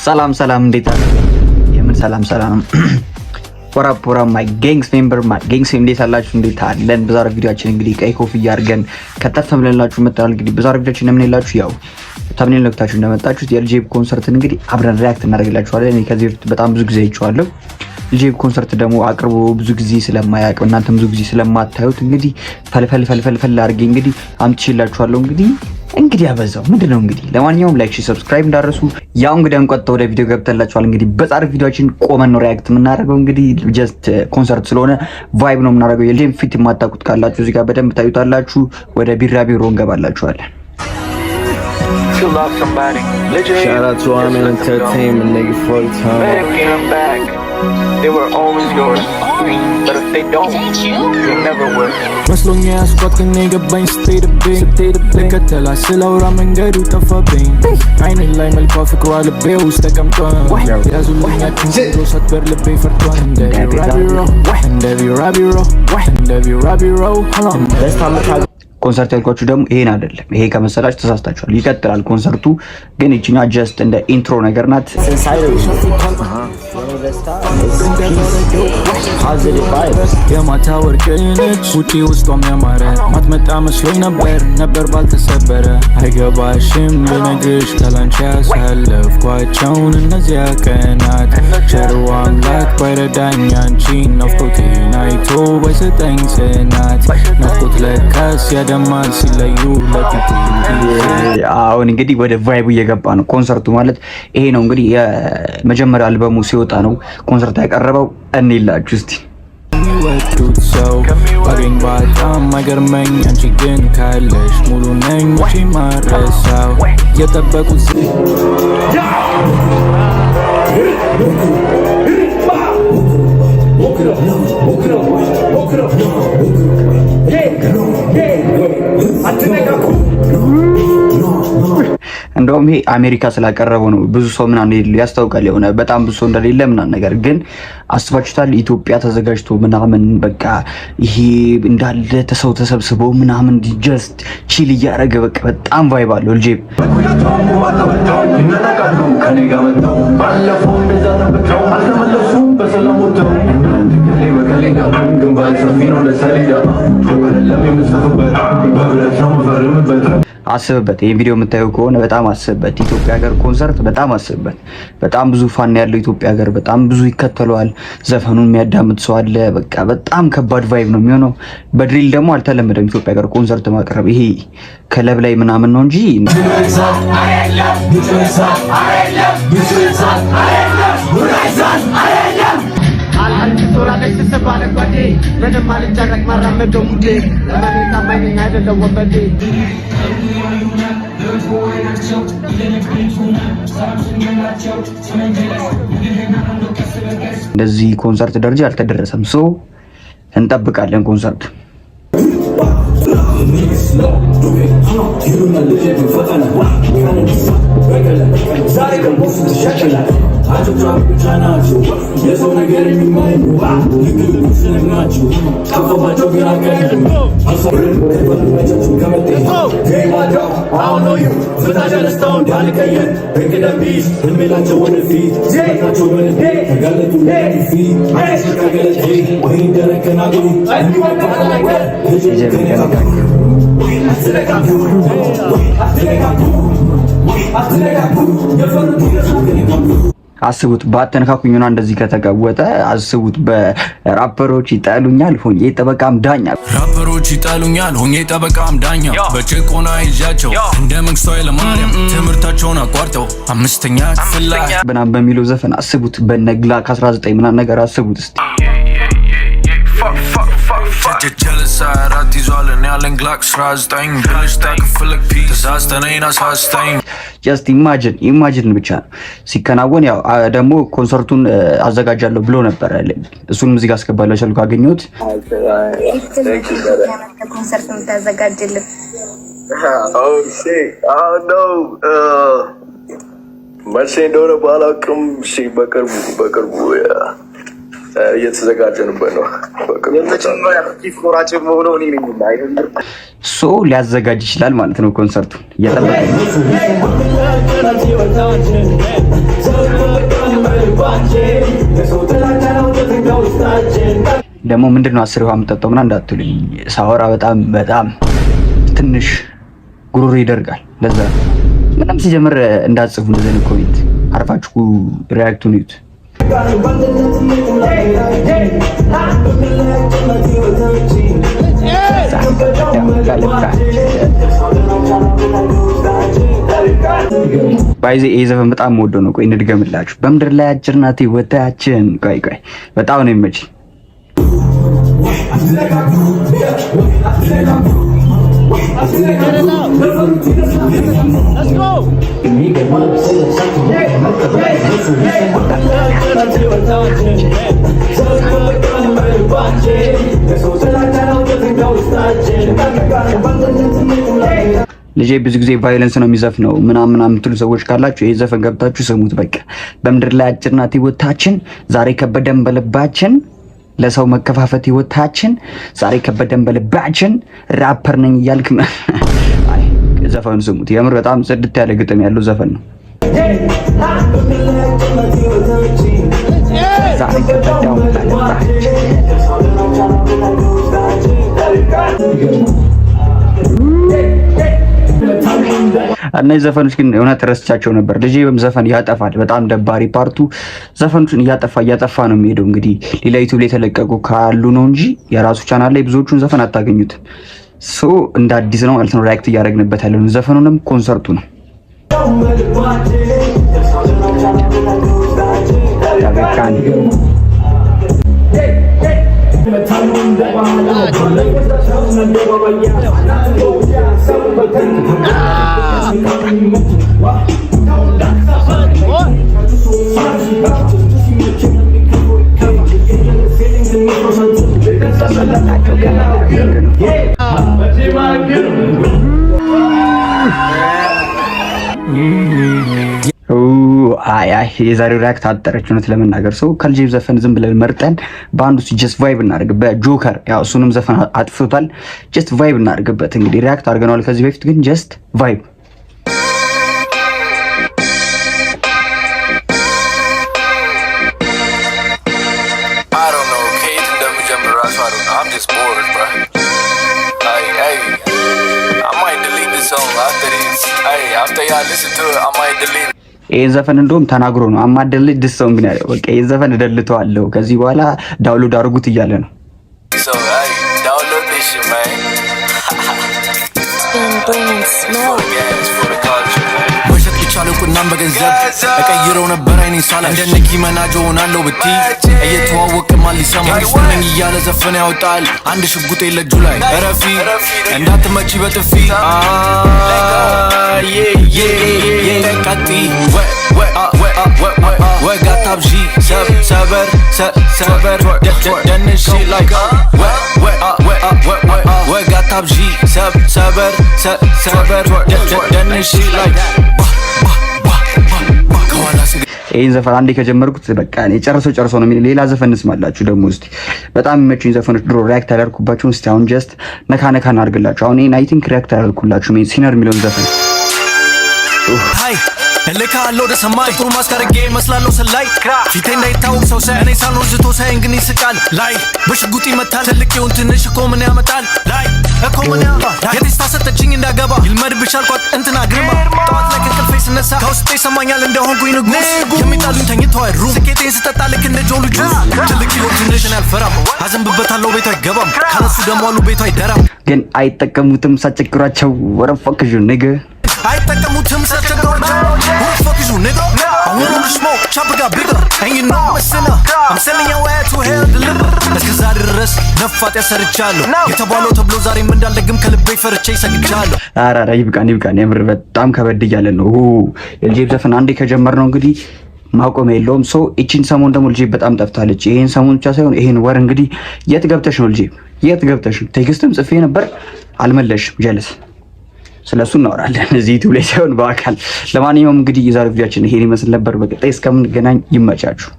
ሰላም እንዴት አለ? የምን ሰላም ወራ ማይ ጋንግስ ሜምበር ማይ ጋንግስ እንዴት አላችሁ? እንዴት አለን? በዛሬ ቪዲዮአችን እንግዲህ ቀይ ኮፍያ አድርገን ከተፈምለላችሁ መጣል። እንግዲህ በዛሬ ቪዲዮአችን ምን ይላችሁ ያው ተምኔል ለክታችሁ እንደመጣችሁት የልጄብ ኮንሰርት እንግዲህ አብረን ሪአክት እናደርግላችኋለን። እኔ ከዚህ በጣም ብዙ ጊዜ አይቼዋለሁ። ልጄብ ኮንሰርት ደግሞ አቅርቦ ብዙ ጊዜ ስለማያውቅ እናንተም ብዙ ጊዜ ስለማታዩት እንግዲህ ፈልፈል አድርጌ እንግዲህ አምጥቼላችኋለሁ። እንግዲህ አበዛው ምንድነው እንግዲህ ለማንኛውም ላይክ ሰብስክራይብ እንዳረሱ ያው እንግዲህ አንቆጣ ወደ ቪዲዮ ገብተላችኋል። እንግዲህ በዛሬ ቪዲዮአችን ቆመን ነው ሪአክት የምናደርገው። እንግዲህ ጀስት ኮንሰርት ስለሆነ ቫይብ ነው የምናደርገው። የልጄብ ፊት የማታውቁት ካላችሁ እዚህ ጋር በደንብ ታዩታላችሁ። ወደ ቢራቢሮ እንገባላችኋለን። Shout out to Armin Entertainment, nigga, for the time. They were always yours, but if they don't, they never will. መስሎኛ ያስኳትን የገባኝ ስትሄድብኝ ልከተላ ስለውራ መንገዱ ጠፋብኝ። አይኔ ላይ መልኳ ፍቅሯ ልቤ ውስጥ ተቀምጧል። ያዙልኛችን ዜሮ ሰትበር ልቤ ፈርቷል። እንደ ቢራቢሮ ኮንሰርት ያልኳችሁ ደግሞ ይሄን አይደለም። ይሄ ከመሰላችሁ ተሳስታችኋል። ይቀጥላል ኮንሰርቱ ግን እቺኛ ጀስት እንደ ኢንትሮ ነገር ናት። የማታ ወርቅ ነች ውጪ ውስጧም ያማረ ማትመጣ መስሎኝ ነበር ባልተሰበረ። አይገባሽም ልነግርሽ ካላንቺ ያሳለፍኳቸውን እነዚያ ቀናት ቸሩ አምላክ ባይረዳኝ አንቺን ናፍቆቴን አይቶ ባይሰጠኝ ጽናት ናፍቆት ለካስ ያደማል ሲለዩ ለጥቂት። አሁን እንግዲህ ወደ ቫይቡ እየገባ ነው። ኮንሰርቱ ማለት ይሄ ነው እንግዲህ የመጀመሪያ አልበሙ ሲወጣ ነው ኮንሰርት ያቀረበው። እንይላችሁ እስቲ የሚወዱት ሰው ባገኝ በጣም አይገርመኝ። አንቺ ግን ካለሽ ሙሉ ነኝ መቼ ማረሳው የጠበቁት እንደውም ይሄ አሜሪካ ስላቀረበው ነው ብዙ ሰው ምናምን ያስታውቃል። የሆነ በጣም ብዙ ሰው እንደሌለ ምናምን ነገር ግን አስባችሁታል? ኢትዮጵያ ተዘጋጅቶ ምናምን በቃ ይሄ እንዳለ ሰው ተሰብስበው ምናምን ጀስት ቺል እያደረገ በቃ በጣም ቫይብ አለው ልጄብ። አስብበት። ይሄን ቪዲዮ የምታዩ ከሆነ በጣም አስብበት። ኢትዮጵያ ሀገር ኮንሰርት በጣም አስብበት። በጣም ብዙ ፋን ያለው ኢትዮጵያ ሀገር በጣም ብዙ ይከተለዋል። ዘፈኑን የሚያዳምጥ ሰው አለ። በቃ በጣም ከባድ ቫይብ ነው የሚሆነው። በድሪል ደግሞ አልተለመደም ኢትዮጵያ ሀገር ኮንሰርት ማቅረብ። ይሄ ክለብ ላይ ምናምን ነው እንጂ እንደዚህ ኮንሰርት ደረጃ አልተደረሰም። ሶ እንጠብቃለን ኮንሰርት አስቡት ባተነካኩኝና እንደዚህ ከተቀወጠ አስቡት። በራፐሮች ይጣሉኛል ሆኜ ጠበቃም ዳኛ ራፐሮች ይጣሉኛል ሆኜ ጠበቃም ዳኛ በጭቆና ይዣቸው እንደ መንግስቱ ኃይለማርያም ትምህርታቸውን አቋርጠው አምስተኛ ክፍል ላይ ምናምን በሚለው ዘፈን አስቡት። በነግላ ከ19 ምናምን ነገር አስቡት እስቲ ጀለሳ ራት ይዟል እኔ ያለን ግላክ 19 ብልሽ ታክፍልክ ፒስ ተሳስተነኝ አሳስተኝ። ጀስት ኢማጂን ብቻ ነው ሲከናወን። ያው ደግሞ ኮንሰርቱን አዘጋጃለሁ ብሎ ነበር። እሱንም እዚህ ጋር አስገባላችሁ ካገኘሁት። ኮንሰርት የምታዘጋጅልን መቼ እንደሆነ ባላውቅም በቅርቡ እየተዘጋጀንበት ነው። ሶ ሊያዘጋጅ ይችላል ማለት ነው ኮንሰርቱን እየጠበቀ ደግሞ ምንድነው 10 ውሃ የምጠጣው ምናምን እንዳትሉኝ፣ ሳወራ በጣም ትንሽ ጉሮሮ ይደርጋል። ለዛ ምንም ሲጀምር እንዳትጽፉ እንደዚህ ነው። ኮሜንት አርፋችሁ ሪያክቱን ይዩት። ባይዜ ይሄ ዘፈን በጣም ወዶ ነው። ቆይ እንድገምላችሁ። በምድር ላይ አጭር ናት ህይወታችን። ቆይ በጣም ነው የሚመችኝ። ልጄ ብዙ ጊዜ ቫዮለንስ ነው የሚዘፍነው ምናምን የምትሉ ሰዎች ካላችሁ ይሄ ዘፈን ገብታችሁ ስሙት። በቃ በምድር ላይ አጭር ናት ህይወታችን፣ ዛሬ ከበደን በልባችን፣ ለሰው መከፋፈት ህይወታችን፣ ዛሬ ከበደን በልባችን፣ ራፐር ነኝ እያልክ አይ ዘፈኑ ስሙት። የምር በጣም ጽድት ያለ ግጥም ያለው ዘፈን ነው። ዛሬ ከበደን በልባችን እነዚህ ዘፈኖች ግን እውነት ረስቻቸው ነበር። ልጄ ዘፈን ያጠፋል። በጣም ደባሪ ፓርቱ ዘፈኖችን እያጠፋ ነው የሚሄደው። እንግዲህ ሌላ ዩቲዩብ ላይ የተለቀቁ ካሉ ነው እንጂ የራሱ ቻናል ላይ ብዙዎቹን ዘፈን አታገኙትም። ሶ እንደ አዲስ ነው ማለት ነው ሪአክት እያደረግንበት ያለው። ዘፈኑንም ኮንሰርቱ ነው ያበቃን። አይ የዛሬው ሪአክት አጠረች። እውነት ለመናገር ሰው ከልጄ ዘፈን ዝም ብለን መርጠን በአንዱ ጀስት ቫይብ እናድርግ። በጆከር ያው እሱንም ዘፈን አጥፍቶታል። ጀስት ቫይብ እናድርግበት። እንግዲህ ሪአክት አድርገናል ከዚህ በፊት ግን ጀስት ቫይብ ይሄን ዘፈን እንደውም ተናግሮ ነው አማደልጅ ድሰው እንግዲህ ያለው በቃ ይሄን ዘፈን እደልተዋለሁ ከዚህ በኋላ ዳውንሎድ አድርጉት እያለ ነው። ቁናም በገንዘብ እቀይረው ነበር አይኔ ሳላ እንደነቂ መናጆ ሆናለሁ ብቲ እየተዋወቅ ማን ሊሰማኝ ነኝ እያለ ዘፈን ያወጣል። አንድ ሽጉጥ ለጁ ላይ እረፊ እንዳትመጪ በጥፊ ቀጢ ወጋታብዢ ሰበር ደንሽ ላይ ወጋታብዢ ሰበር ደንሽ ላይ ይሄን ዘፈን አንዴ ከጀመርኩት በቃ እኔ ጨርሶ ነው። ሌላ ዘፈን እንስማላችሁ ደግሞ እስቲ በጣም የሚመቹኝ ዘፈኖች ድሮ ሪአክት ያደርኩባችሁ እስቲ አሁን ጀስት ነካ እናድርግላችሁ። አሁን እኔ አይ ቲንክ ሪአክት ያደርኩላችሁ ሲነር የሚለውን ዘፈን ሃይ እልካ አለው ደሰማይ ጥሩ ማስካረጌ መስላለሁ ሰላይ ፊቴ እንዳይታወቅ ሰው ሳይ እኔ ሳልኖር ዝቶ ሳይን ግን ይስቃል ላይ በሽጉጥ ይመታል ትልቅ ይሁን ትንሽ እኮ ምን ያመጣል ላይ እኮ ምን ያመጣል የቴስታ ሰጠችኝ እንዳገባ ይልመድ ብቻልኳት እንትና ግርማ ጠዋት ላይ ከእንቅልፌ ስነሳ ከውስጤ ይሰማኛል እንደሆንኩኝ ንጉስ የሚጣሉኝ ተኝተው አይሩ ስኬቴን ስጠጣ ልክ እንደ ጆሉ ጁስ ትልቅ ይሁን ትንሽን አልፈራም አዘንብበታለሁ ቤቱ አይገባም ካለሱ ደግሞ አሉ ቤቱ አይደራም ግን አይጠቀሙትም ሳቸግሯቸው ወረፈክሹ ንግ አይጠቀሙትም ሳቸግሯቸው ወረፈክሹ ንግ I wanna smoke, chopper got bigger, and you know I'm a sinner. I'm sending your ass to hell, deliver. እስከዛሬ ድረስ ነፋት ያሰርቻለሁ የተባለው ተብሎ ዛሬም እንዳልደግም ከልቤ ፈርቼ ሰግቻለሁ። አራራ ይብቃን የምር በጣም ከበድ እያለ ነው። የልጄ ዘፈን አንዴ ከጀመርነው እንግዲህ ማቆም የለውም። ሶ እቺን ሰሞን ደግሞ ልጄ በጣም ጠፍታለች። ይሄን ሰሞን ብቻ ሳይሆን ይሄን ወር እንግዲህ የት ገብተሽ ነው ልጄ? የት ገብተሽ? ቴክስትም ጽፌ ነበር አልመለሽም። ጀለስ ስለሱ እናወራለን እዚህ ዩቲዩብ ላይ ሳይሆን በአካል። ለማንኛውም እንግዲህ የዛሬው ቪዲዮአችን ይሄን ይመስል ነበር። በቀጣይ እስከምንገናኝ ይመቻችሁ።